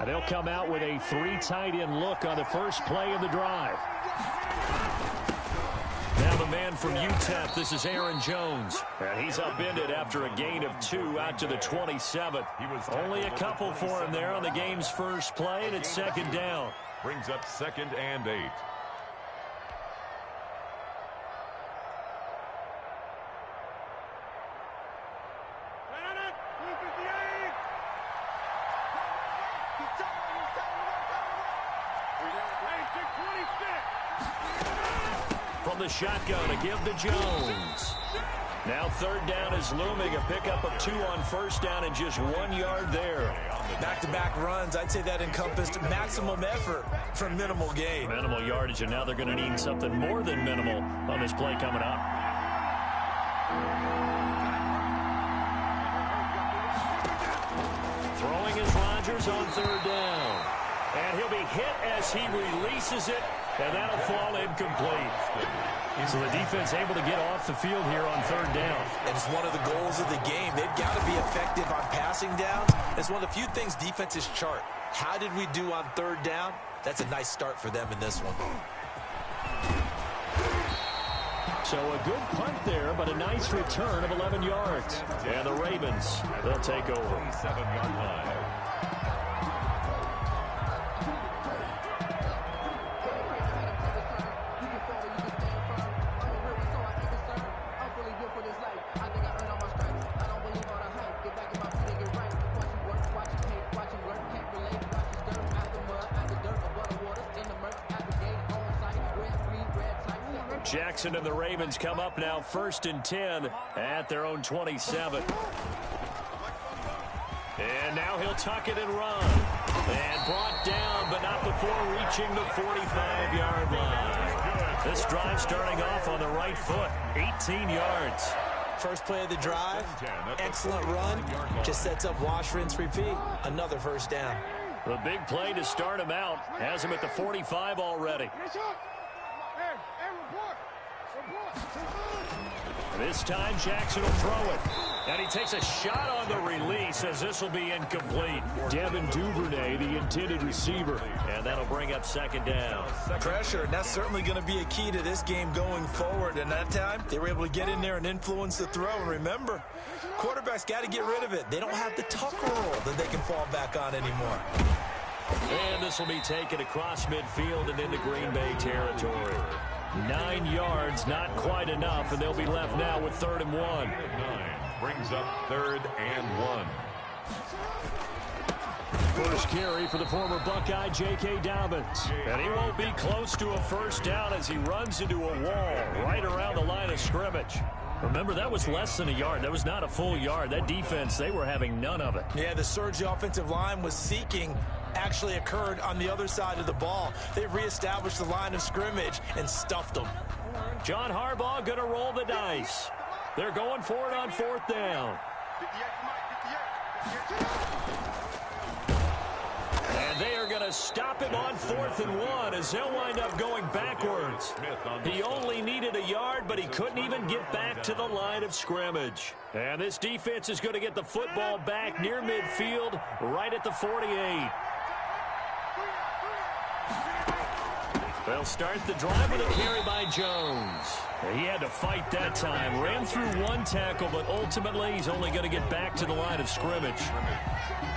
They'll come out with a 3 tight end look on the first play of the drive. Now the man from UTEP, this is Aaron Jones. And he's upended after a gain of 2 out to the 27. Only a couple for him there on the game's first play, and it's second down. Brings up 2nd and 8. From the shotgun, a give to Jones. Now 3rd down is looming, a pickup of 2 on 1st down and just 1 yard there. Back-to-back runs, I'd say that encompassed maximum effort for minimal gain. Minimal yardage, and now they're going to need something more than minimal on this play coming up. Throwing is Rodgers on 3rd down. And he'll be hit as he releases it, and that'll fall incomplete. So the defense able to get off the field here on 3rd down. And it's one of the goals of the game. They've got to be effective on passing downs. It's one of the few things defenses chart. How did we do on 3rd down? That's a nice start for them in this one. So a good punt there, but a nice return of 11 yards. And the Ravens, they'll take over. 7-yard line. Jackson and the Ravens come up now 1st and 10 at their own 27. And now he'll tuck it and run. And brought down, but not before reaching the 45-yard line. This drive starting off on the right foot, 18 yards. First play of the drive, excellent run, just sets up wash, rinse, repeat. Another 1st down. The big play to start him out has him at the 45 already. This time Jackson will throw it. And he takes a shot on the release as this will be incomplete. Devin Duvernay, the intended receiver. And that'll bring up 2nd down. Pressure, and that's certainly going to be a key to this game going forward. And that time, they were able to get in there and influence the throw. And remember, quarterbacks got to get rid of it. They don't have the tuck roll that they can fall back on anymore. And this will be taken across midfield and into Green Bay territory. 9 yards, not quite enough, and they'll be left now with 3rd and 1. 9 brings up 3rd and 1. First carry for the former Buckeye, J.K. Dobbins. And he won't be close to a 1st down as he runs into a wall right around the line of scrimmage. Remember, that was less than a yard. That was not a full yard. That defense, they were having none of it. Yeah, the surge the offensive line was seeking actually occurred on the other side of the ball. They reestablished the line of scrimmage and stuffed them. John Harbaugh going to roll the dice. They're going for it on 4th down. And they are going to stop him on 4th and 1 as they'll wind up going backwards. He only needed a yard, but he couldn't even get back to the line of scrimmage. And this defense is going to get the football back near midfield, right at the 48. They'll start the drive with a carry by Jones. He had to fight that time. Ran through 1 tackle, but ultimately he's only going to get back to the line of scrimmage.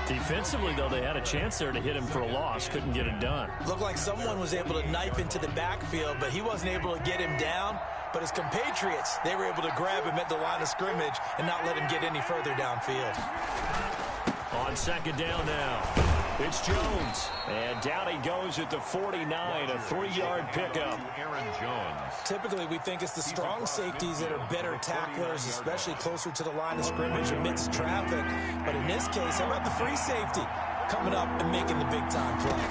Defensively, though, they had a chance there to hit him for a loss. Couldn't get it done. Looked like someone was able to knife into the backfield, but he wasn't able to get him down. But his compatriots, they were able to grab him at the line of scrimmage and not let him get any further downfield. On 2nd down now, it's Jones. And down he goes at the 49, a 3-yard pickup. Aaron Jones. Typically, we think it's the strong safeties that are better tacklers, especially closer to the line of scrimmage amidst traffic. But in this case, how about the free safety coming up and making the big-time play?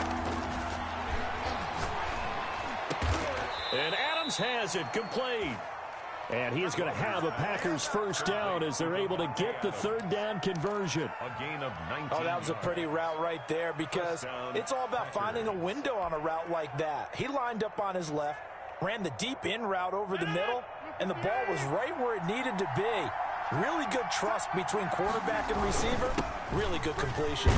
And Adams has it complete. And he is going to have a Packers 1st down as they're able to get the 3rd down conversion. A gain of 19. Oh, that was a pretty route right there because it's all about finding a window on a route like that. He lined up on his left, ran the deep in route over the middle, and the ball was right where it needed to be. Really good trust between quarterback and receiver. Really good completion.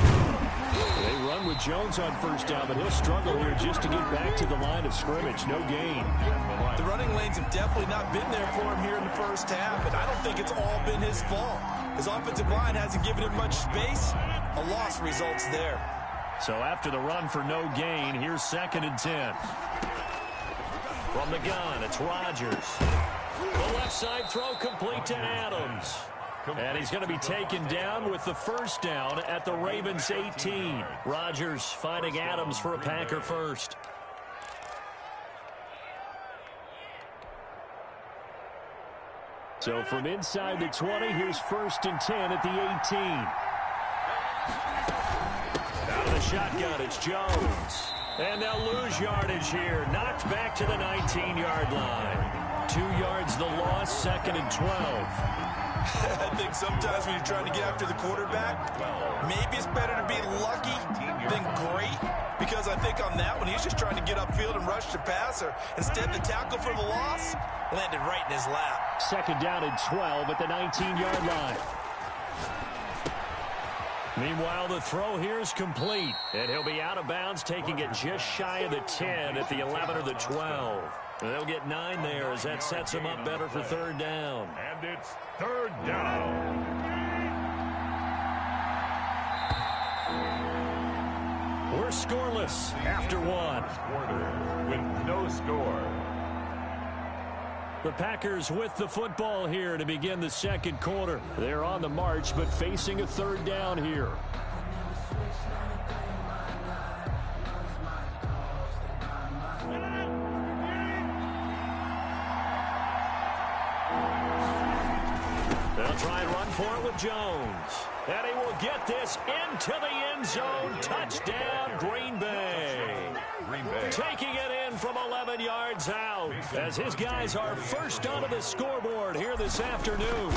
They run with Jones on first down, but he'll struggle here just to get back to the line of scrimmage. No gain. The running lanes have definitely not been there for him here in the first half, and I don't think it's all been his fault. His offensive line hasn't given him much space. A loss results there. So after the run for no gain, here's 2nd and 10. From the gun, it's Rodgers. The left side throw complete to Adams. And he's going to be taken down with the first down at the Ravens 18. Rodgers finding Adams for a Packer first. So from inside the 20, here's 1st and 10 at the 18. Out of the shotgun, it's Jones. And they'll lose yardage here. Knocked back to the 19-yard line. 2 yards the loss, 2nd and 12. I think sometimes when you're trying to get after the quarterback, maybe it's better to be lucky than great. Because I think on that one, he's just trying to get upfield and rush the passer. Instead, the tackle for the loss landed right in his lap. 2nd down and 12 at the 19-yard line. Meanwhile, the throw here is complete. And he'll be out of bounds, taking it just shy of the 10 at the 11 or the 12. And they'll get 9 there as that sets him up better for 3rd down. And it's 3rd down. We're scoreless after 1. Quarter with no score. The Packers with the football here to begin the 2nd quarter. They're on the march, but facing a 3rd down here. They'll try and run for it with Jones. And he will get this into the end zone. Touchdown, Green Bay. Green Bay. Taking it in from 11 yards out as his guys are first onto the scoreboard here this afternoon.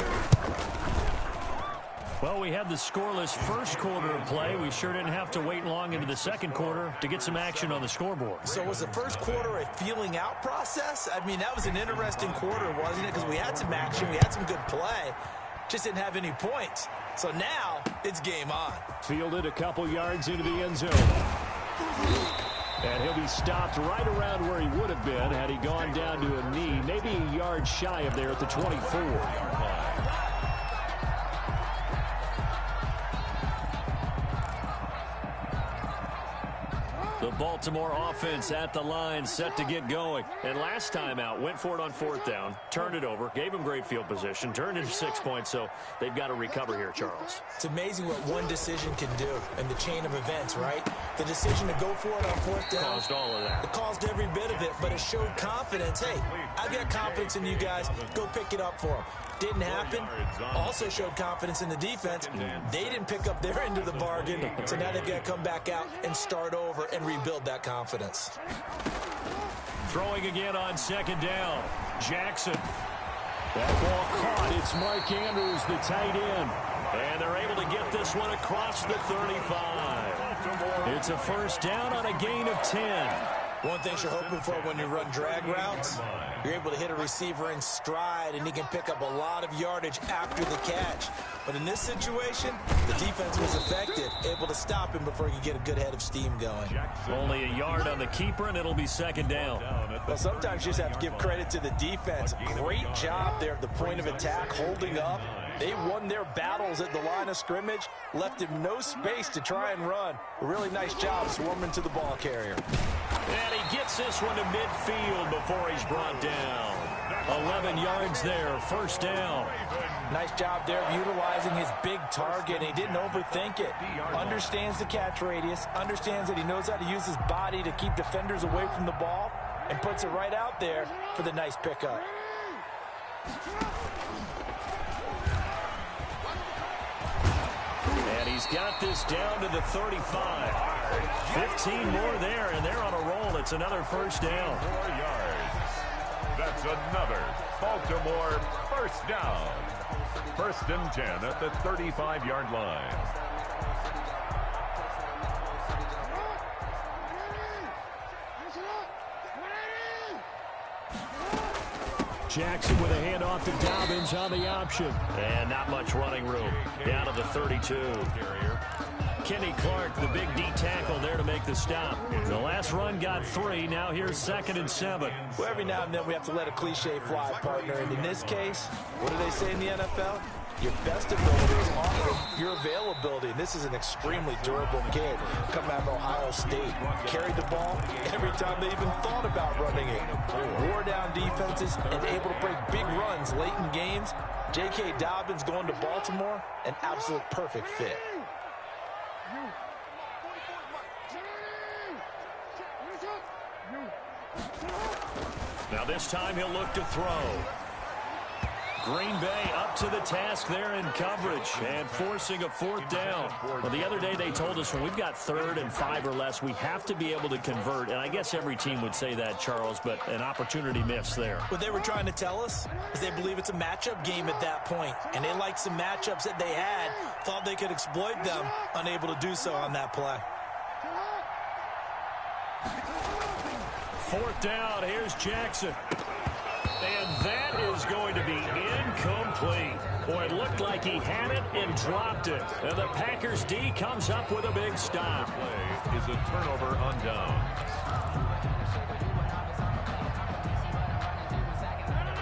Well, we had the scoreless first quarter of play. We sure didn't have to wait long into the 2nd quarter to get some action on the scoreboard. So was the first quarter a feeling out process? I mean, that was an interesting quarter, wasn't it? Because we had some action, we had some good play, just didn't have any points. So now it's game on. Fielded a couple yards into the end zone. And he'll be stopped right around where he would have been had he gone down to a knee, maybe a yard shy of there at the 24. The Baltimore offense at the line, set to get going. And last time out, went for it on 4th down, turned it over, gave him great field position, turned into 6 points, so they've got to recover here, Charles. It's amazing what one decision can do in the chain of events, right? The decision to go for it on 4th down. Caused all of that. It caused every bit of it, but it showed confidence. Hey, I've got confidence in you guys. Go pick it up for them. Didn't happen. Also showed confidence in the defense. They didn't pick up their end of the bargain, so now they've got to come back out and start over and rebuild that confidence. Throwing again on 2nd down. Jackson. That ball caught. It's Mark Andrews, the tight end. And they're able to get this one across the 35. It's a first down on a gain of 10. One thing you're hoping for when you run drag routes, you're able to hit a receiver in stride, and he can pick up a lot of yardage after the catch. But in this situation, the defense was effective, able to stop him before he could get a good head of steam going. Only a yard on the keeper, and it'll be 2nd down. Well, sometimes you just have to give credit to the defense. Great job there at the point of attack, holding up. They won their battles at the line of scrimmage, left him no space to try and run. A really nice job swarming to the ball carrier. And he gets this one to midfield before he's brought down. 11 yards there, first down. Nice job there of utilizing his big target. He didn't overthink it. Understands the catch radius, understands that he knows how to use his body to keep defenders away from the ball, and puts it right out there for the nice pickup. And he's got this down to the 35. 15 more there, and they're on a roll. It's another first down. 4 yards. That's another Baltimore first down. 1st and 10 at the 35-yard line. Jackson with a handoff to Dobbins on the option. And not much running room. Down to the 32. Kenny Clark, the big D tackle there to make the stop. The last run got 3. Now here's 2nd and 7. Well, every now and then we have to let a cliche fly, partner. And in this case, what do they say in the NFL? Your best ability is often your availability. And this is an extremely durable kid coming out of Ohio State. Carried the ball every time they even thought about running it. Wore down defenses and able to break big runs late in games. J.K. Dobbins going to Baltimore, an absolute perfect fit. Now this time he'll look to throw. Green Bay up to the task there in coverage and forcing a 4th down. Well, the other day they told us when we've got 3rd and 5 or less, we have to be able to convert. And I guess every team would say that, Charles, but an opportunity missed there. What they were trying to tell us is they believe it's a matchup game at that point. And they liked some matchups that they had, thought they could exploit them, unable to do so on that play. 4th down, here's Jackson. And that is going to be incomplete. Boy, it looked like he had it and dropped it. And the Packers D comes up with a big stop. Play is a turnover on down.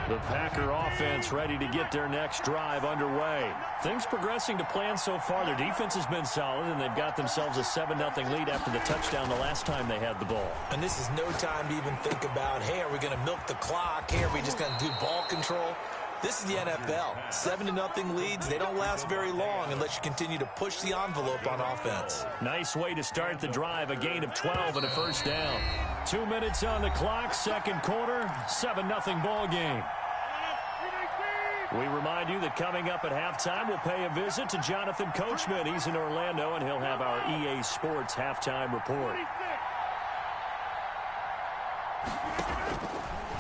The Packer offense ready to get their next drive underway. Things progressing to plan so far. Their defense has been solid, and they've got themselves a 7-0 lead after the touchdown the last time they had the ball. And this is no time to even think about, hey, are we going to milk the clock? Hey, are we just going to do ball control? This is the NFL. 7-0 leads, they don't last very long unless you continue to push the envelope on offense. Nice way to start the drive, a gain of 12 and a 1st down. 2 minutes on the clock, 2nd quarter, 7-0 ball game. We remind you that coming up at halftime, we'll pay a visit to Jonathan Coachman. He's in Orlando, and he'll have our EA Sports halftime report.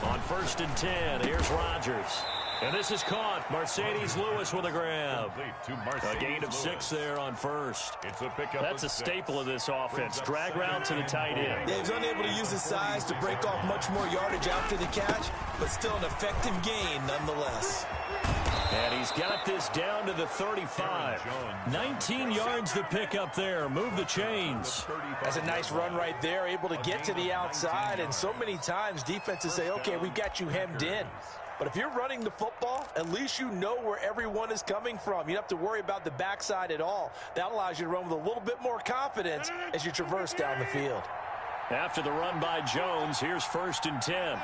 On 1st and 10, here's Rodgers. And this is caught. Mercedes Lewis with a grab. A gain of 6 there on 1st. That's a staple of this offense. Drag route to the tight end. Yeah, he's unable to use his size to break off much more yardage after the catch, but still an effective gain nonetheless. And he's got this down to the 35. 19 yards to pick up there. Move the chains. That's a nice run right there, able to get to the outside. And so many times defenses say, okay, we've got you hemmed in. But if you're running the football, at least you know where everyone is coming from. You don't have to worry about the backside at all. That allows you to run with a little bit more confidence as you traverse down the field. After the run by Jones, here's 1st and 10.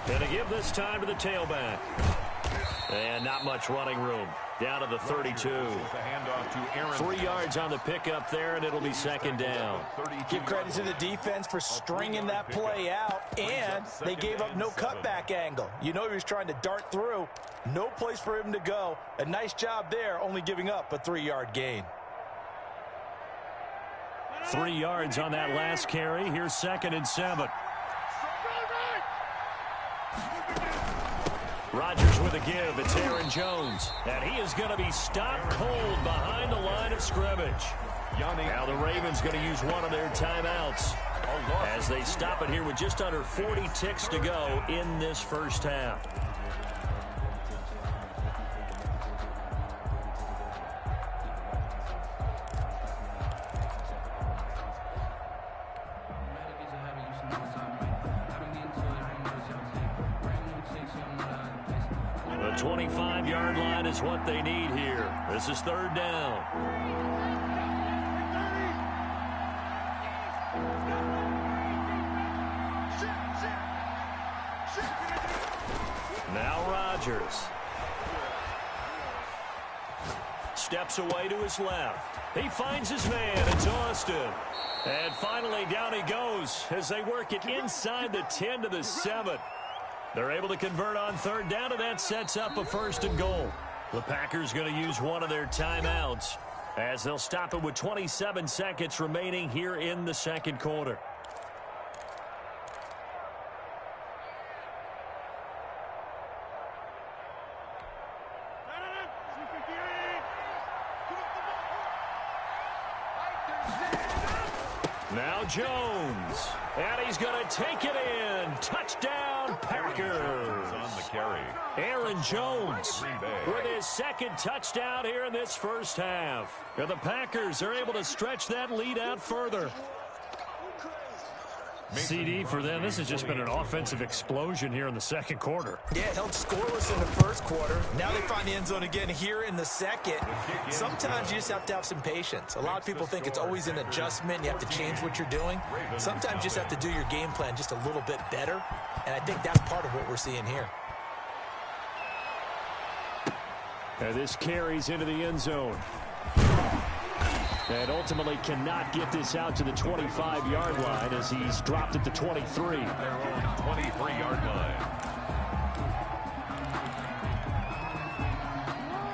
And to give this time to the tailback. And not much running room. Down to the 32. 3 yards on the pickup there, and it'll be 2nd down. Give credit to the defense for stringing that play out, and they gave up no cutback angle. You know he was trying to dart through. No place for him to go. A nice job there, only giving up a 3-yard gain. 3 yards on that last carry. Here's 2nd and 7. Rodgers with a give. It's Aaron Jones. And he is going to be stopped cold behind the line of scrimmage. Now the Ravens going to use one of their timeouts as they stop it here with just under 40 ticks to go in this 1st half. The 25-yard line is what they need here. This is 3rd down. Now Rodgers. Steps away to his left. He finds his man. It's Austin. And finally down he goes as they work it inside the 10 to the 7. They're able to convert on 3rd down, and that sets up a 1st and goal. The Packers going to use one of their timeouts as they'll stop it with 27 seconds remaining here in the 2nd quarter. Now Jones. And he's going to take it in. Touchdown, Packers. On the carry. Aaron Jones with his second touchdown here in this first half. And the Packers are able to stretch that lead out further. CD for them. This has just been an offensive explosion here in the second quarter. Yeah, held scoreless in the first quarter. Now they find the end zone again here in the second. Sometimes you just have to have some patience. A lot of people think it's always an adjustment. You have to change what you're doing. Sometimes you just have to do your game plan just a little bit better. And I think that's part of what we're seeing here. And this carries into the end zone. And ultimately cannot get this out to the 25-yard line as he's dropped at the 23. Their own 23-yard line.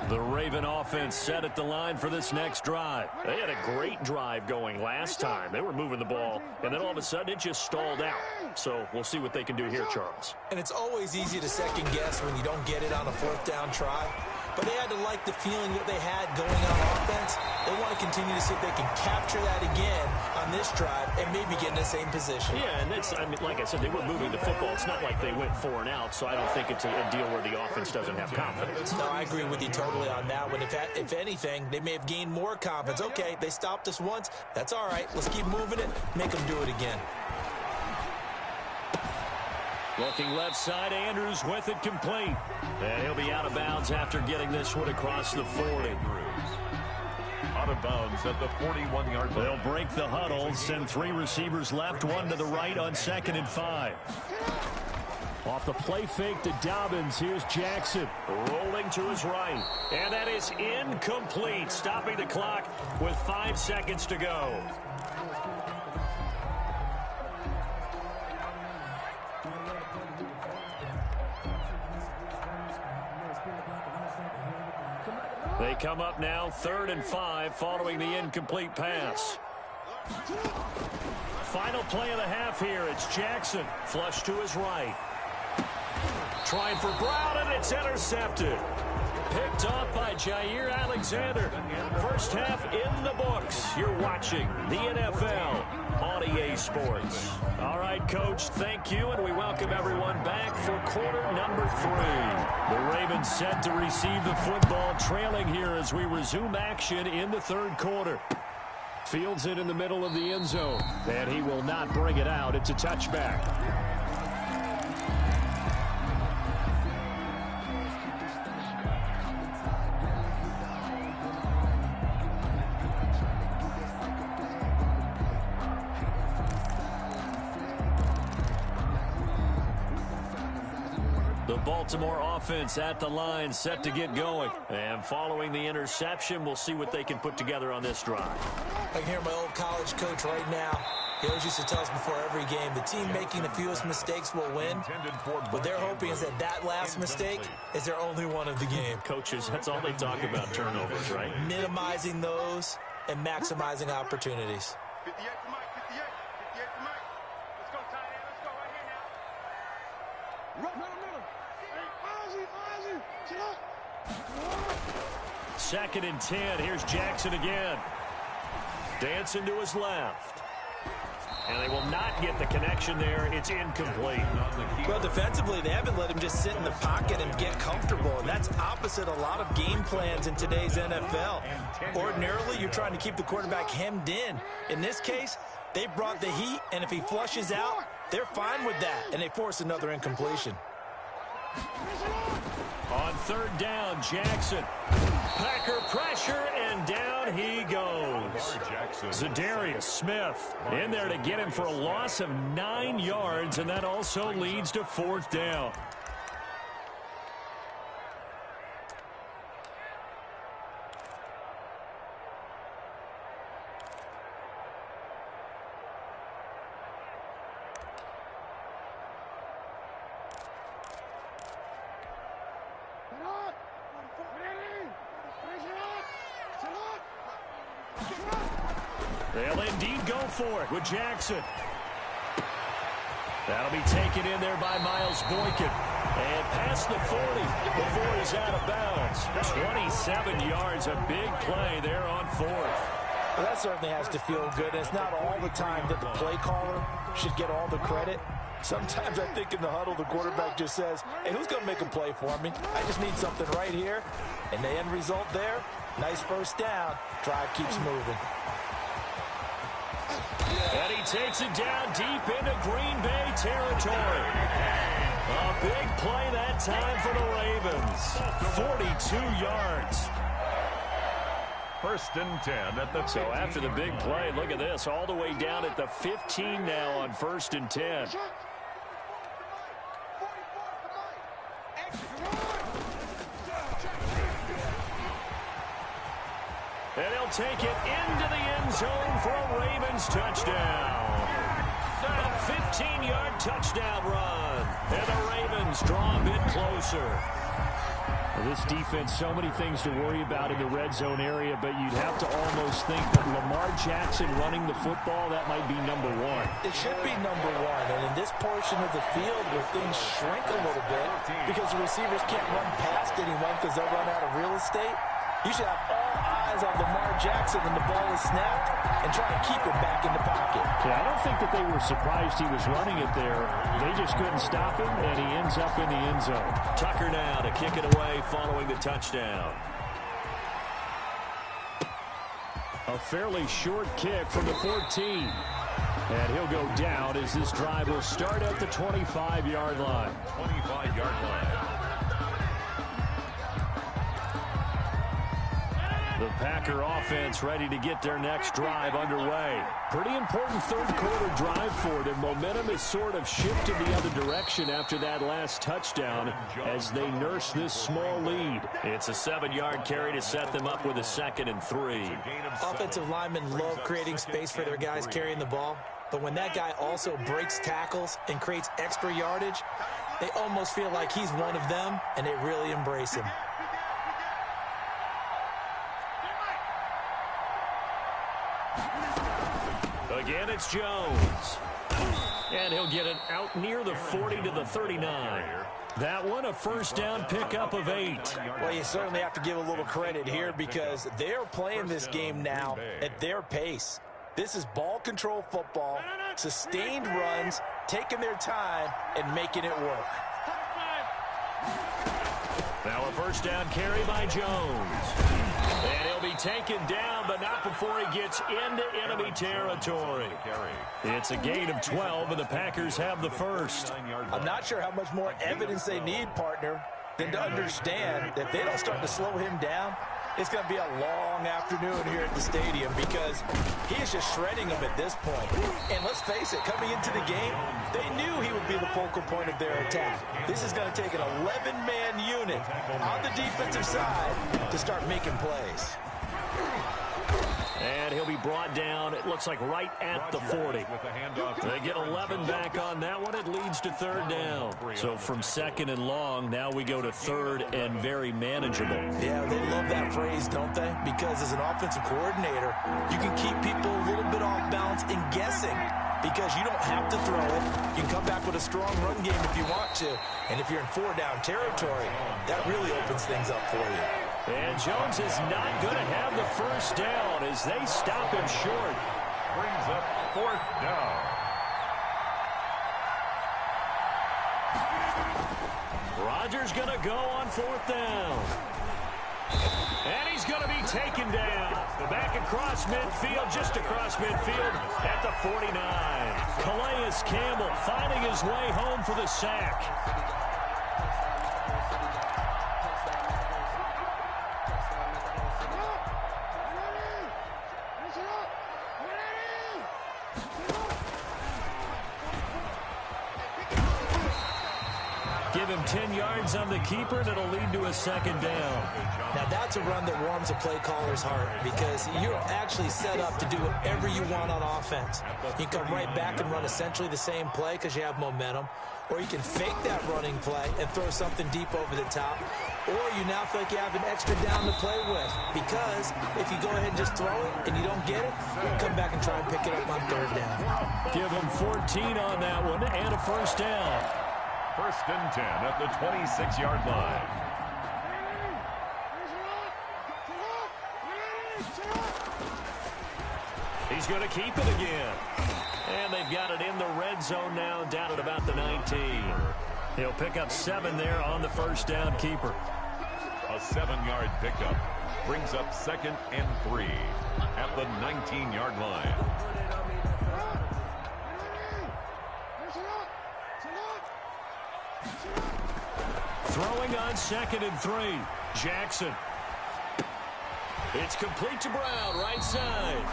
The Raven offense set at the line for this next drive. They had a great drive going last time. They were moving the ball, and then all of a sudden it just stalled out. So we'll see what they can do here, Charles. And it's always easy to second guess when you don't get it on a fourth down try. But they had to like the feeling that they had going on offense. They want to continue to see if they can capture that again on this drive and maybe get in the same position. Yeah, and that's, I mean, like I said, they were moving the football. It's not like they went 4 and out, so I don't think it's a deal where the offense doesn't have confidence. No, I agree with you totally on that one. If anything, they may have gained more confidence. Okay, they stopped us once. That's all right. Let's keep moving it. Make them do it again. Looking left side, Andrews with it complete. And he'll be out of bounds after getting this one across the 40. Out of bounds at the 41-yard line. They'll break the huddle, send 3 receivers left, 1 to the right on 2nd and 5. Off the play fake to Dobbins, here's Jackson. Rolling to his right. And that is incomplete, stopping the clock with 5 seconds to go. They come up now 3rd and 5 following the incomplete pass. Final play of the half here. It's Jackson. Flush to his right. Trying for Brown, and it's intercepted. Picked off by Jair Alexander. First half in the books. You're watching the NFL on EA Sports. All right, Coach, thank you, and we welcome everyone back for quarter number 3. The Ravens set to receive the football, trailing here as we resume action in the 3rd quarter. Fields it in the middle of the end zone, and he will not bring it out. It's a touchback. Baltimore offense at the line, set to get going. And following the interception, we'll see what they can put together on this drive. I can hear my old college coach right now. He always used to tell us before every game, the team making the fewest mistakes will win. What they're hoping is that last mistake is their only one of the game. Coaches, that's all they talk about, turnovers, right? Minimizing those and maximizing opportunities. 58 to Mike, 58 to Mike. Let's go, tight end. Let's go right here now. Run, middle. Second and 10. Here's Jackson again. Dancing to his left. And they will not get the connection there. It's incomplete. Well, defensively, they haven't let him just sit in the pocket and get comfortable. And that's opposite a lot of game plans in today's NFL. Ordinarily, you're trying to keep the quarterback hemmed in. In this case, they brought the heat, and if he flushes out, they're fine with that, and they force another incompletion. On 3rd down, Jackson. Packer pressure, and down he goes. Zadarius Smith in there to get him for a loss of 9 yards, and that also leads to 4th down. They'll indeed go for it with Jackson. That'll be taken in there by Miles Boykin. And past the 40 before he's out of bounds. 27 yards, a big play there on 4th. Well, that certainly has to feel good. It's not all the time that the play caller should get all the credit. Sometimes I think in the huddle, the quarterback just says, hey, who's going to make a play for me? I just need something right here. And the end result there, nice first down. Drive keeps moving. And he takes it down deep into Green Bay territory. A big play that time for the Ravens. 42 yards. First and 10 at the 15. So after the big play, look at this, all the way down at the 15 now on first and 10. And he'll take it into the end zone for a Ravens touchdown. A 15-yard touchdown run. And the Ravens draw a bit closer. This defense, so many things to worry about in the red zone area, but you'd have to almost think that Lamar Jackson running the football, that might be number one. It should be number one, and in this portion of the field where things shrink a little bit because the receivers can't run past anyone because they'll run out of real estate, you should have all eyes on Lamar Jackson when the ball is snapped and try to keep it back in the pocket. Yeah, I don't think that they were surprised he was running it there. They just couldn't stop him, and he ends up in the end zone. Tucker now to kick it away following the touchdown. A fairly short kick from the 14. And he'll go down as this drive will start at the 25-yard line. 25-yard line. The Packer offense ready to get their next drive underway. Pretty important third-quarter drive for them. Momentum has sort of shifted the other direction after that last touchdown as they nurse this small lead. It's a 7-yard carry to set them up with a 2nd and 3. Offensive linemen love creating space for their guys carrying the ball, but when that guy also breaks tackles and creates extra yardage, they almost feel like he's one of them, and they really embrace him. Again, it's Jones. And he'll get it out near the 40 to the 39. That one, a first down pickup of 8. Well, you certainly have to give a little credit here because they're playing this game now at their pace. This is ball control football, sustained runs, taking their time, and making it work. Now a first down carry by Jones. And he'll be taken down, but not before he gets into enemy territory. It's a gain of 12, and the Packers have the first. I'm not sure how much more evidence they need, partner, than to understand that if they don't start to slow him down, it's going to be a long afternoon here at the stadium because he is just shredding them at this point. And let's face it, coming into the game, they knew he would be the focal point of their attack. This is going to take an 11-man unit on the defensive side to start making plays. And he'll be brought down, it looks like right at the 40. They get 11 back on that one. It leads to 3rd down. So from 2nd and long, now we go to 3rd and very manageable. Yeah, they love that phrase, don't they? Because as an offensive coordinator, you can keep people a little bit off balance and guessing because you don't have to throw it. You can come back with a strong run game if you want to. And if you're in 4-down territory, that really opens things up for you. And Jones is not going to have the first down as they stop him short. Brings up 4th down. Rodgers going to go on 4th down. And he's going to be taken down. Back across midfield, just across midfield at the 49. Calais Campbell finding his way home for the sack. Give him 10 yards on the keeper, and it'll lead to a 2nd down. Now, that's a run that warms a play caller's heart because you're actually set up to do whatever you want on offense. You can come right back and run essentially the same play because you have momentum, or you can fake that running play and throw something deep over the top, or you now feel like you have an extra down to play with because if you go ahead and just throw it and you don't get it, you can come back and try and pick it up on 3rd down. Give him 14 on that one and a first down. 1st and 10 at the 26-yard line. He's going to keep it again. And they've got it in the red zone now, down at about the 19. He'll pick up 7 there on the first down keeper. A 7-yard pickup brings up 2nd and 3 at the 19-yard line. Throwing on 2nd and 3. Jackson. It's complete to Brown, right side.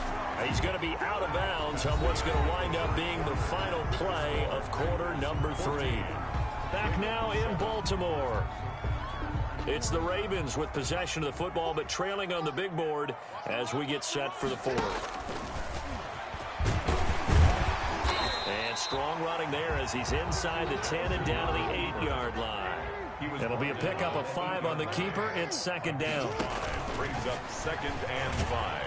He's going to be out of bounds on what's going to wind up being the final play of quarter number 3. Back now in Baltimore. It's the Ravens with possession of the football, but trailing on the big board as we get set for the 4th. And strong running there as he's inside the 10 and down to the 8-yard line. It'll be a pickup of 5 on the keeper. It's 2nd down. Brings up 2nd and 5.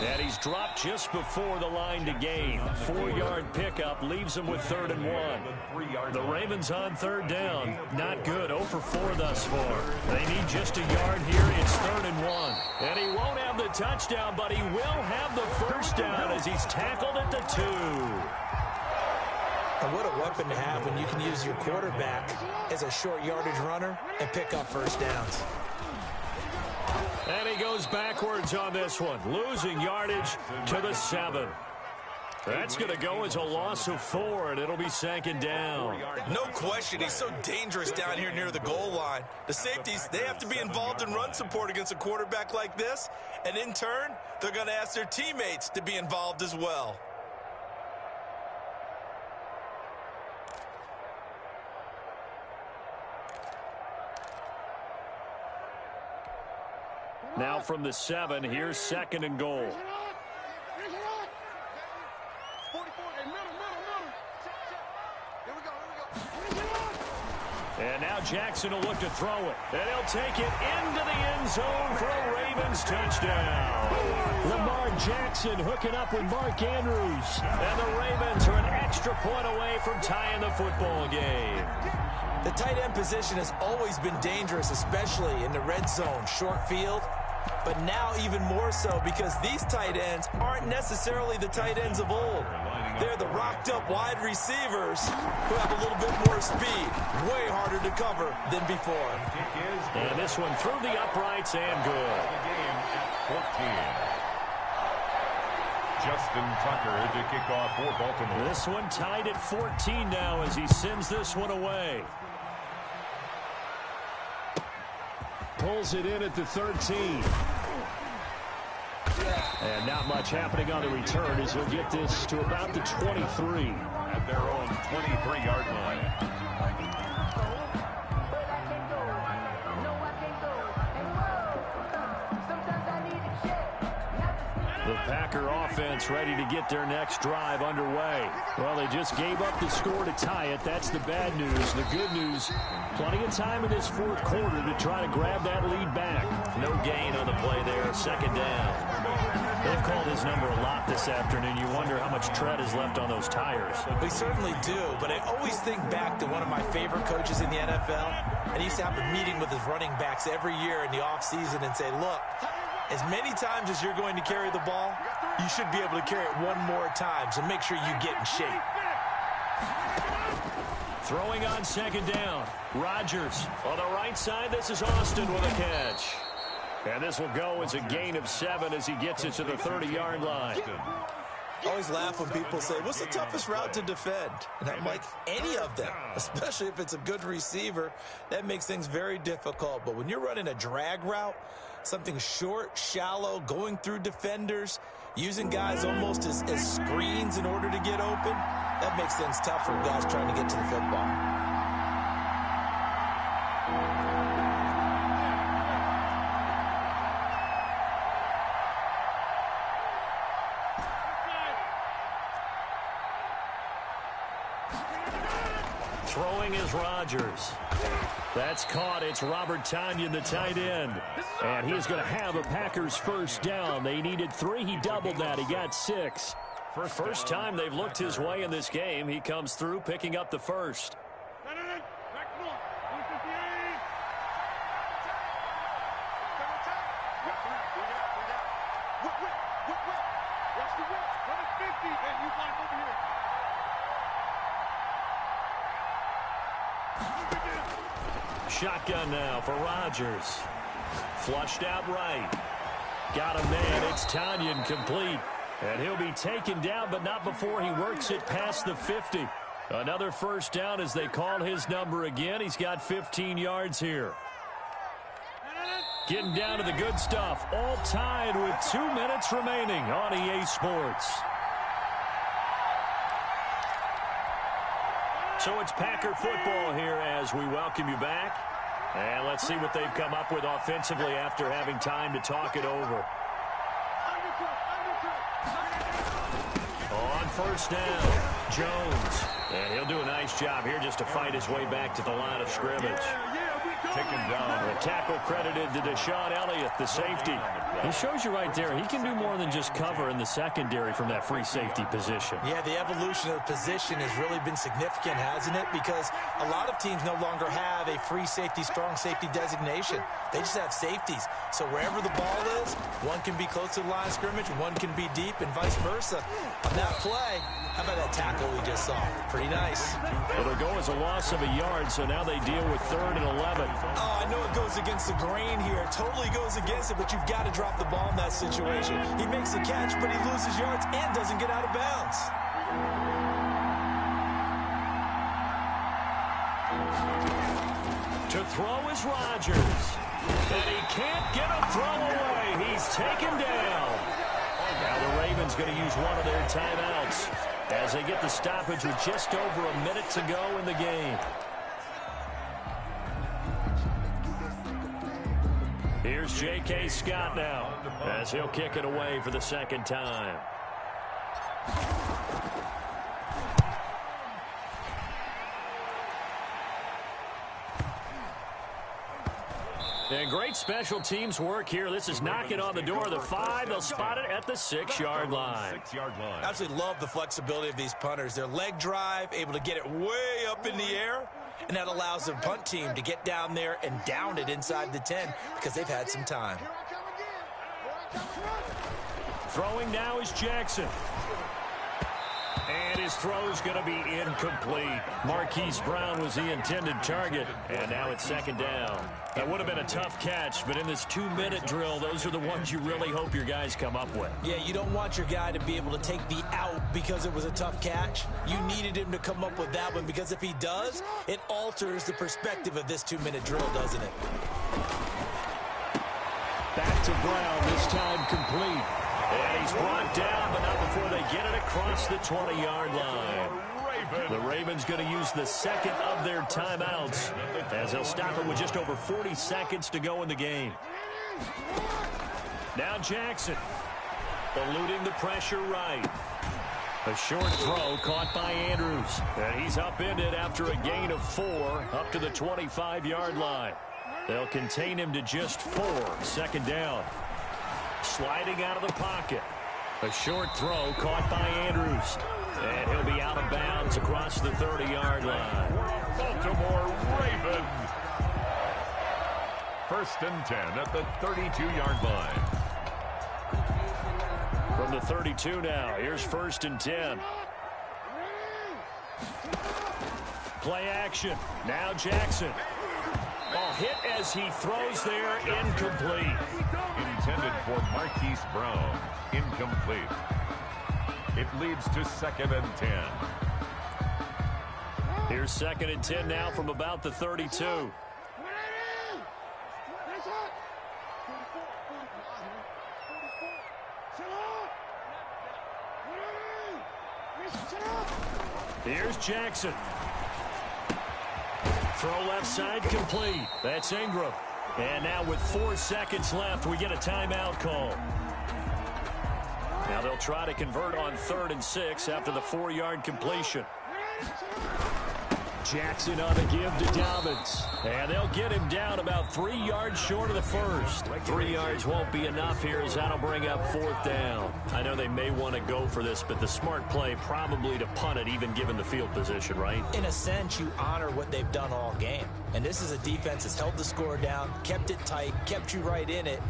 And he's dropped just before the line to gain. 4-yard pickup leaves him with 3rd and 1. The Ravens on 3rd down. Not good. 0 for 4 thus far. They need just a yard here. It's 3rd and 1. And he won't have the touchdown, but he will have the first down as he's tackled at the 2. And what a weapon to have when you can use your quarterback as a short yardage runner and pick up first downs. And he goes backwards on this one, losing yardage to the 7. That's going to go as a loss of 4, and it'll be 2nd down. No question, he's so dangerous down here near the goal line. The safeties, they have to be involved in run support against a quarterback like this, and in turn, they're going to ask their teammates to be involved as well. Now from the 7, here's 2nd and goal. And now Jackson will look to throw it. And he'll take it into the end zone for a Ravens touchdown. Lamar Jackson hooking up with Mark Andrews. And the Ravens are an extra point away from tying the football game. The tight end position has always been dangerous, especially in the red zone, short field. But now even more so because these tight ends aren't necessarily the tight ends of old. They're the rocked-up wide receivers who have a little bit more speed, way harder to cover than before. And this one through the uprights and good. Justin Tucker to kick off for Baltimore. This one tied at 14 now as he sends this one away. Pulls it in at the 13. And not much happening on the return as he'll get this to about the 23. At their own 23-yard line. The Packer offense ready to get their next drive underway. Well, they just gave up the score to tie it. That's the bad news. The good news, plenty of time in this 4th quarter to try to grab that lead back. No gain on the play there, 2nd down. They've called his number a lot this afternoon. You wonder how much tread is left on those tires. We certainly do, but I always think back to one of my favorite coaches in the NFL, and he used to have a meeting with his running backs every year in the offseason and say, look, as many times as you're going to carry the ball, you should be able to carry it one more time, so make sure you get in shape. Throwing on 2nd down. Rodgers on the right side. This is Austin with a catch. And this will go as a gain of 7 as he gets it to the 30-yard line. I always laugh when people say, what's the toughest route to defend? And I'm like, any of them, especially if it's a good receiver. That makes things very difficult. But when you're running a drag route, something short, shallow, going through defenders, using guys almost as screens in order to get open, that makes things tough for guys trying to get to the football. Throwing is Rodgers. That's caught. It's Robert Tonyan, the tight end. And he is going to have a Packers first down. They needed 3. He doubled that. He got 6. First time they've looked his way in this game. He comes through picking up the first. Watch the Shotgun now for Rodgers. Flushed out right. Got a man. It's Tanyan complete. And he'll be taken down, but not before he works it past the 50. Another first down as they call his number again. He's got 15 yards here. Getting down to the good stuff. All tied with 2 minutes remaining on EA Sports. So it's Packer football here as we welcome you back. And let's see what they've come up with offensively after having time to talk it over. On first down, Jones. And he'll do a nice job here just to fight his way back to the line of scrimmage. Taken down. The tackle credited to Deshaun Elliott, the safety. He shows you right there, he can do more than just cover in the secondary from that free safety position. Yeah, the evolution of the position has really been significant, hasn't it? Because a lot of teams no longer have a free safety, strong safety designation. They just have safeties. So wherever the ball is, one can be close to the line of scrimmage, one can be deep, and vice versa. On that play, how about that tackle we just saw? Pretty nice. It'll go as a loss of a yard, so now they deal with 3rd and 11. Oh, I know it goes against the grain here. It totally goes against it, but you've got to drop the ball in that situation. He makes a catch, but he loses yards and doesn't get out of bounds. To throw is Rodgers. And he can't get a throw away. He's taken down. Now the Ravens going to use one of their timeouts as they get the stoppage with just over a minute to go in the game. Here's J.K. Scott now as he'll kick it away for the second time. And great special teams work here. This is knocking on the door of the 5. They'll spot it at the 6-yard line. Absolutely love the flexibility of these punters. Their leg drive, able to get it way up in the air, and that allows the punt team to get down there and down it inside the 10 because they've had some time. Throwing now is Jackson. And his throw's going to be incomplete. Marquise Brown was the intended target, and now it's second down. That would have been a tough catch, but in this 2-minute drill, those are the ones you really hope your guys come up with. Yeah, you don't want your guy to be able to take the out because it was a tough catch. You needed him to come up with that one because if he does, it alters the perspective of this 2-minute drill, doesn't it? Back to Brown, this time complete. And he's brought down, but not before they get it across the 20-yard line. The Ravens going to use the second of their timeouts as they'll stop it with just over 40 seconds to go in the game. Now Jackson, eluding the pressure right. A short throw caught by Andrews. And he's upended after a gain of 4 up to the 25-yard line. They'll contain him to just 4. Second down. Sliding out of the pocket. A short throw caught by Andrews. And he'll be out of bounds across the 30-yard line. Baltimore Ravens. 1st and 10 at the 32-yard line. From the 32 now, here's 1st and 10. Play action. Now Jackson. Ball hit as he throws there, incomplete. Intended for Marquise Brown. Incomplete. It leads to 2nd and 10. Here's 2nd and 10 now from about the 32. Here's Jackson. Throw left side complete. That's Ingram. And now with 4 seconds left, we get a timeout call. Now they'll try to convert on 3rd and 6 after the 4-yard completion. Jackson on the give to Dobbins. And they'll get him down about 3 yards short of the first. 3 yards won't be enough here as that'll bring up 4th down. I know they may want to go for this, but the smart play probably to punt it even given the field position, right? In a sense, you honor what they've done all game. And this is a defense that's held the score down, kept it tight, kept you right in it.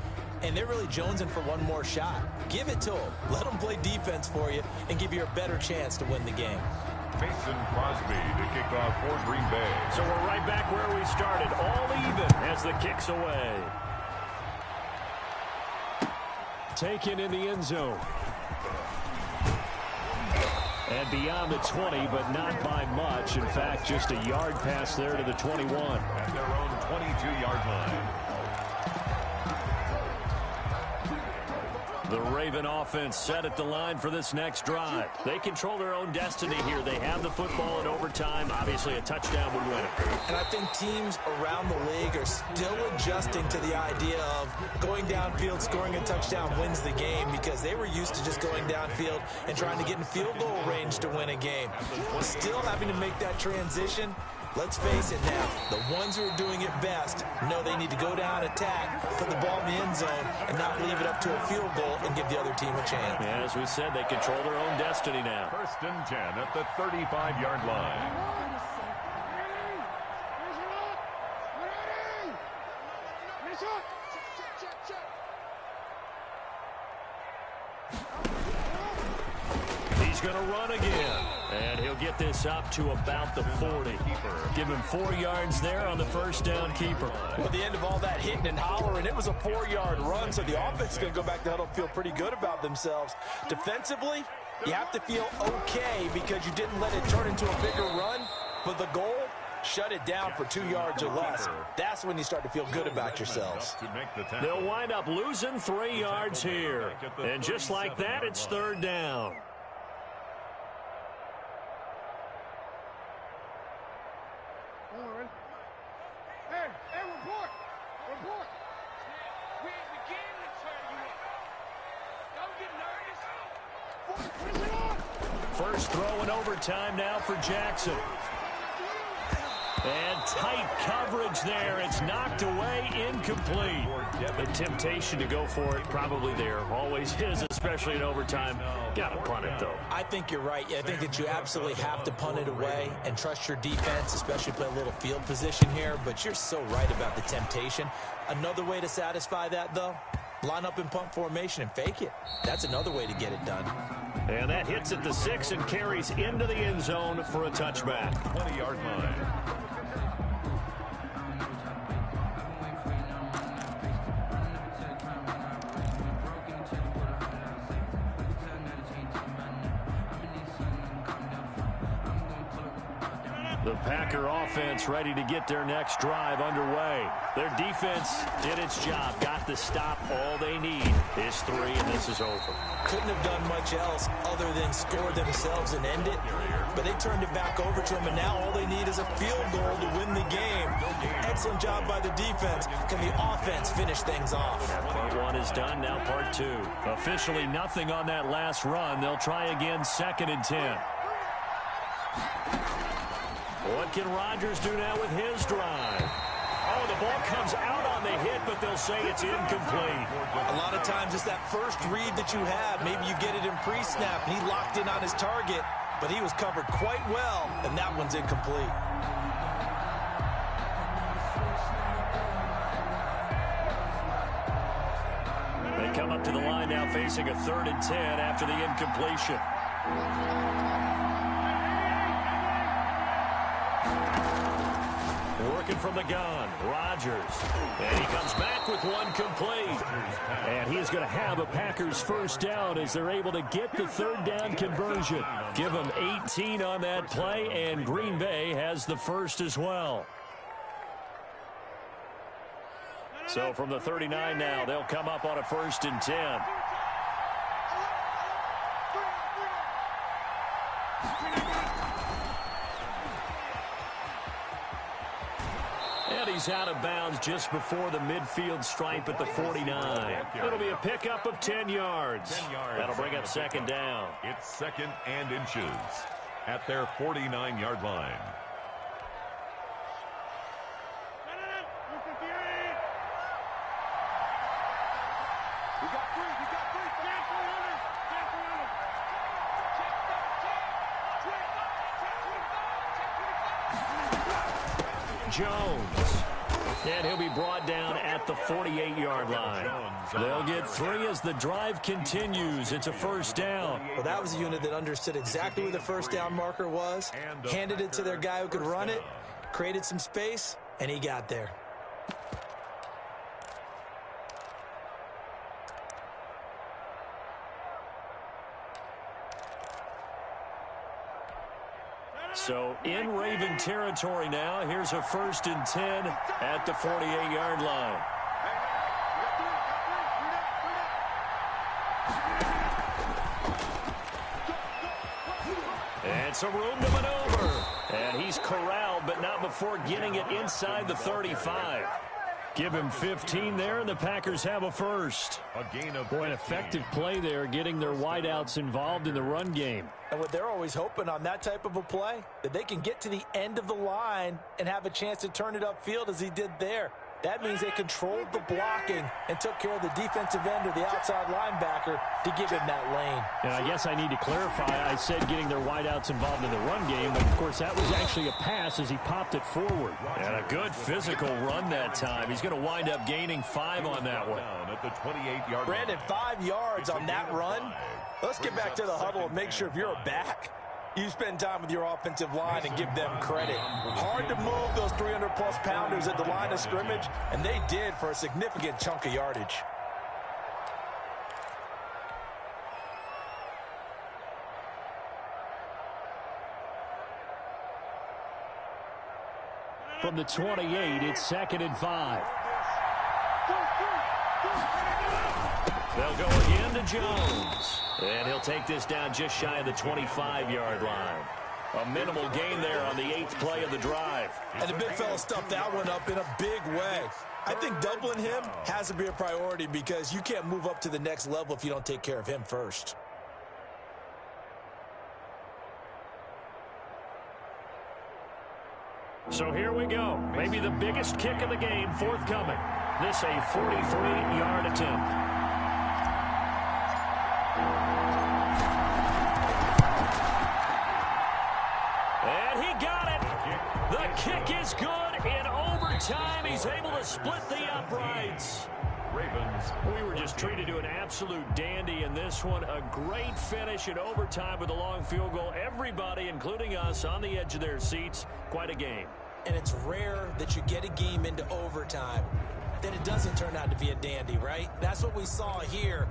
and they're really jonesing for one more shot. Give it to them. Let them play defense for you and give you a better chance to win the game. Mason Crosby to kick off for Green Bay. So we're right back where we started, all even as the kick's away. Taken in the end zone. And beyond the 20, but not by much. In fact, just a yard pass there to the 21. At their own 22-yard line. The Raven offense set at the line for this next drive. They control their own destiny here. They have the football in overtime. Obviously, a touchdown would win it. And I think teams around the league are still adjusting to the idea of going downfield, scoring a touchdown wins the game, because they were used to just going downfield and trying to get in field goal range to win a game. Still having to make that transition. Let's face it now, the ones who are doing it best know they need to go down, attack, put the ball in the end zone, and not leave it up to a field goal and give the other team a chance. Yeah, as we said, they control their own destiny now. 1st and 10 at the 35-yard line. He's going to run again. And he'll get this up to about the 40. Give him 4 yards there on the first down keeper. Well, at the end of all that hitting and hollering, it was a 4-yard run, so the offense is going to go back to huddle and feel pretty good about themselves. Defensively, you have to feel okay because you didn't let it turn into a bigger run, but the goal, shut it down for 2 yards or less. That's when you start to feel good about yourselves. They'll wind up losing 3 yards here. And just like that, it's 3rd down. First throw in overtime now for Jackson. And tight coverage there. It's knocked away, incomplete. The temptation to go for it probably there. Always is, especially in overtime. Got to punt it, though. I think you're right. I think that you absolutely have to punt it away and trust your defense, especially play a little field position here. But you're so right about the temptation. Another way to satisfy that, though, line up in punt formation and fake it. That's another way to get it done. And that hits at the 6 and carries into the end zone for a touchback. 20-yard line. The Packer offense ready to get their next drive underway. Their defense did its job, got the stop. All they need is 3, and this is over. Couldn't have done much else other than score themselves and end it, but they turned it back over to them, and now all they need is a field goal to win the game. Excellent job by the defense. Can the offense finish things off? Part 1 is done, now part 2. Officially nothing on that last run. They'll try again, 2nd and 10. What can Rodgers do now with his drive? Oh, the ball comes out on the hit, but they'll say it's incomplete. A lot of times it's that first read that you have. Maybe you get it in pre-snap, and he locked in on his target, but he was covered quite well, and that one's incomplete. They come up to the line now facing a 3rd and 10 after the incompletion. Working from the gun, Rodgers. And he comes back with one complete. And he's going to have a Packers first down as they're able to get the 3rd down conversion. Give them 18 on that play, and Green Bay has the first as well. So from the 39 now, they'll come up on a 1st and 10. And he's out of bounds just before the midfield stripe at the 49. It'll be a pickup of 10 yards. That'll bring up 2nd down. It's 2nd and inches at their 49-yard line. Jones. And he'll be brought down at the 48-yard line. They'll get 3 as the drive continues. It's a first down. Well, that was a unit that understood exactly where the first down marker was, handed it to their guy who could run it, created some space, and he got there. So in Raven territory now. Here's a 1st and 10 at the 48-yard line. And some room to maneuver. And he's corralled, but not before getting it inside the 35. Give him 15 there, and the Packers have a first. Boy, an effective play there, getting their wideouts involved in the run game. And what they're always hoping on that type of a play, that they can get to the end of the line and have a chance to turn it upfield as he did there. That means they controlled the blocking and took care of the defensive end or the outside linebacker to give him that lane. And I guess I need to clarify, I said getting their wideouts involved in the run game, but of course that was actually a pass as he popped it forward. And a good physical run that time. He's going to wind up gaining 5 on that one. Brandon, 5 yards on that run. Let's get back to the huddle and make sure if you're a back, you spend time with your offensive line and give them credit. Hard to move those 300-plus pounders at the line of scrimmage, and they did for a significant chunk of yardage. From the 28, it's 2nd and 5. They'll go again to Jones. And he'll take this down just shy of the 25-yard line. A minimal gain there on the 8th play of the drive. And the big fella stuffed that one up in a big way. I think doubling him has to be a priority because you can't move up to the next level if you don't take care of him first. So here we go. Maybe the biggest kick of the game forthcoming. This a 43-yard attempt. And he got it. The kick is good. In overtime, he's able to split the uprights. Ravens. We were just treated to an absolute dandy in this one. A great finish in overtime with a long field goal. Everybody, including us, on the edge of their seats. Quite a game. And it's rare that you get a game into overtime that it doesn't turn out to be a dandy, right? That's what we saw here.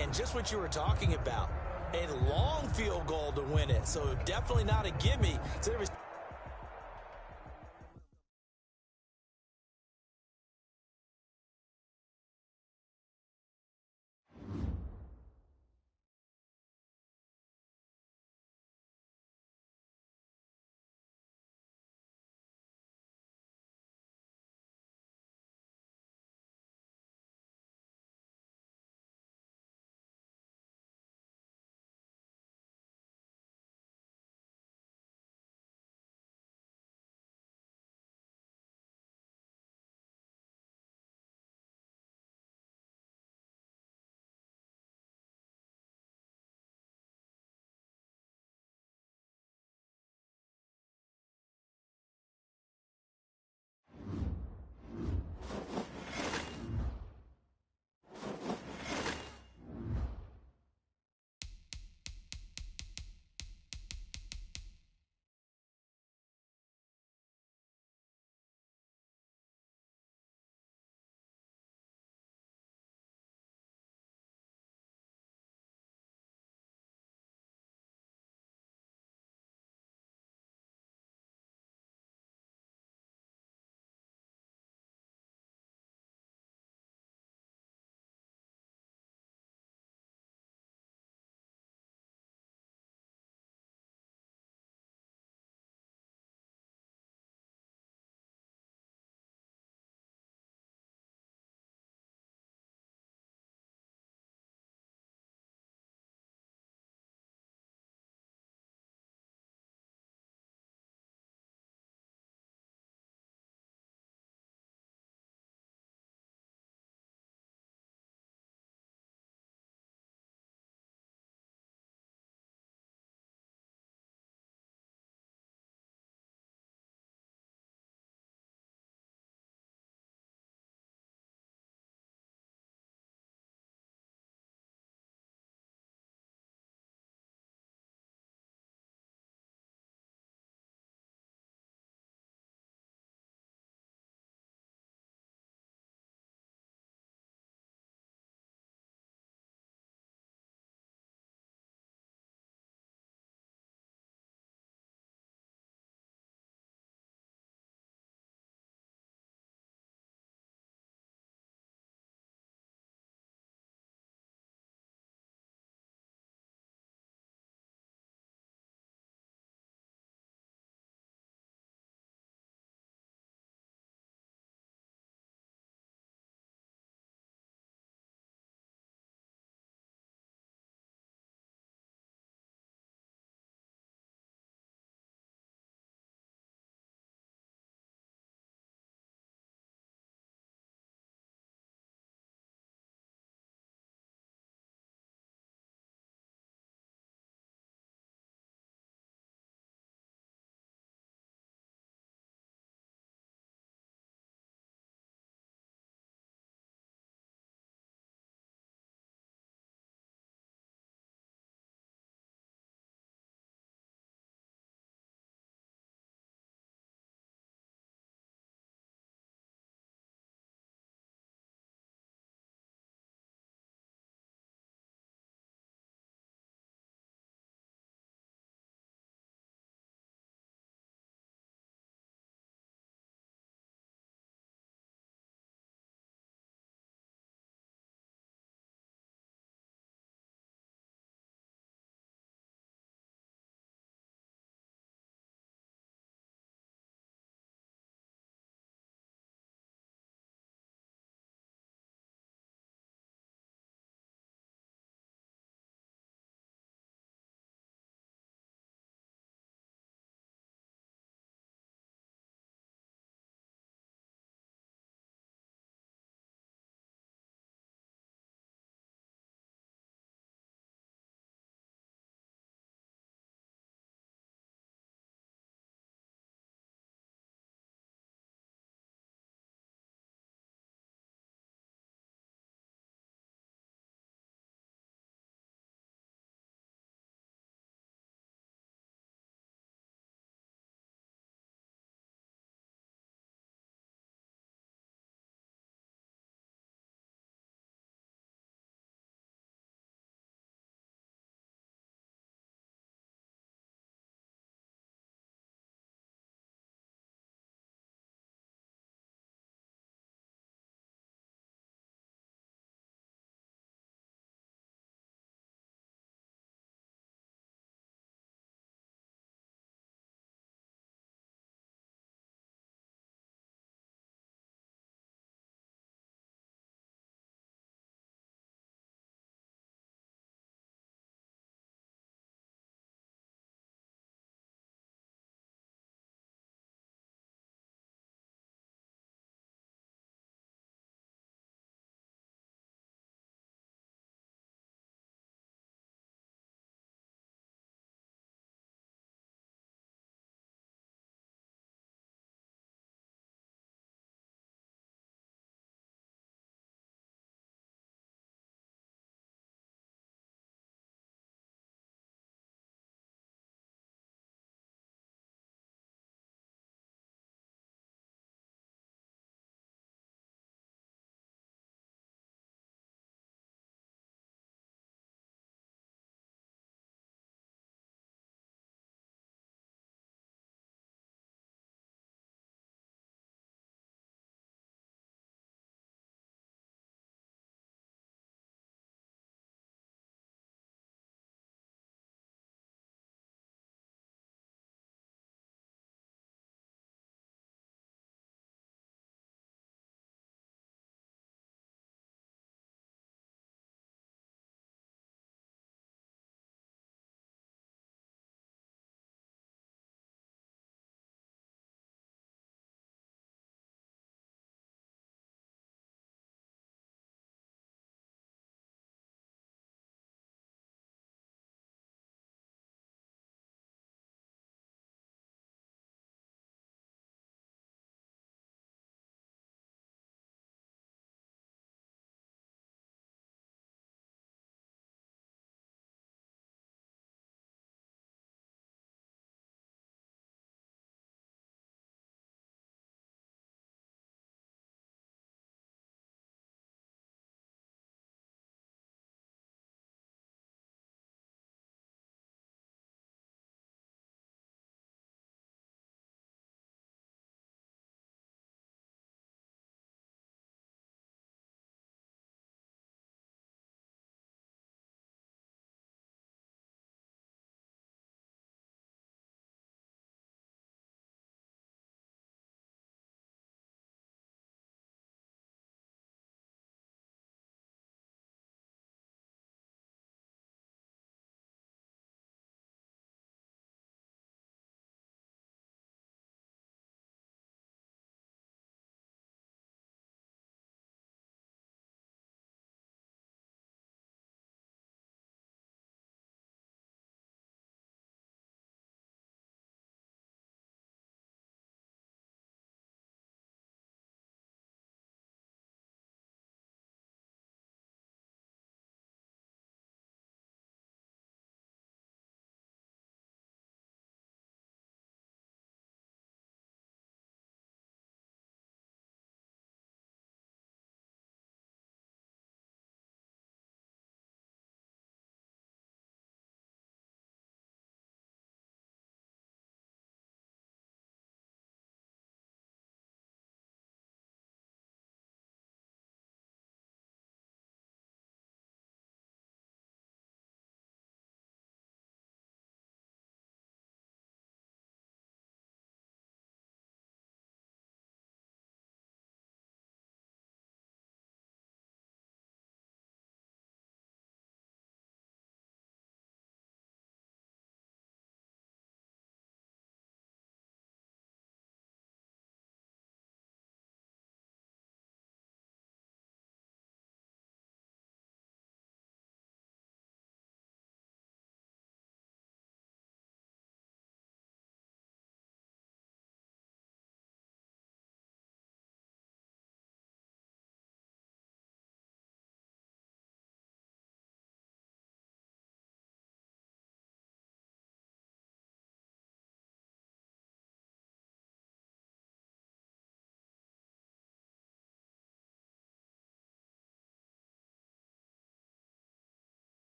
And just what you were talking about, a long field goal to win it. So definitely not a gimme. So there was